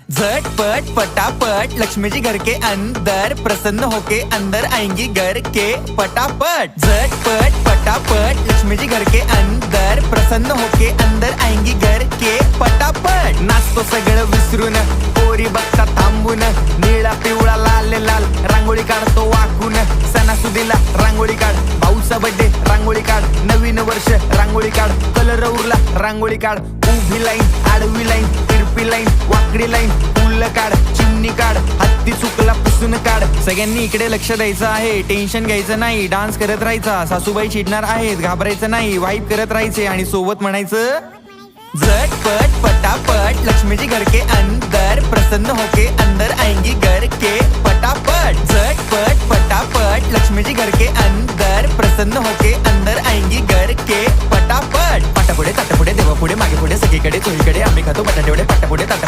झटपट पटापट लक्ष्मी जी घर के अंदर प्रसन्न होके अंदर आएंगी घर के पटापट। झटपट पटापट लक्ष्मी जी घर के अंदर प्रसन्न होके अंदर आएंगी घर के पटापट। नाचतो सगळं विसरून पोरी बघता थांबून निळा पिवळा लाल लाल रांगोळी काढतो वाकून। सणासुदीला रांगोळी काढ, भाऊचा बर्थडे रांगोळी काढ, नवीन वर्ष रांगोळी काढ, कलर उरला रांगोळी काढ, उभी लाईन आडवी लाईन तिरपी लाईन वाकडी लाईन फुल काढ, चिमणी काढ, हत्ती चुकला पुसून काढ। सगळ्यांनी इकडे लक्ष द्यायचं आहे, टेन्शन घ्यायचं नाही, डान्स करत राहायचा। सासूबाई चिडणार आहेत, घाबरायचं नाही, वाईब करत राहायचे आणि सोबत म्हणायचं झटपट पटापट लक्ष्मी जी घर के अंदर प्रसन्न होके अंदर आएंगी घर के पटापट। झटपट पटापट लक्ष्मी जी घर के अंदर प्रसन्न होके अंदर आएंगी घर के पटापट। पाटापुढे ताटापुढे देवापुढे मागे पुढे सगळीकडे चोहीकडे आम्ही खातो बटाटेवडे पाटापुढे ताटा।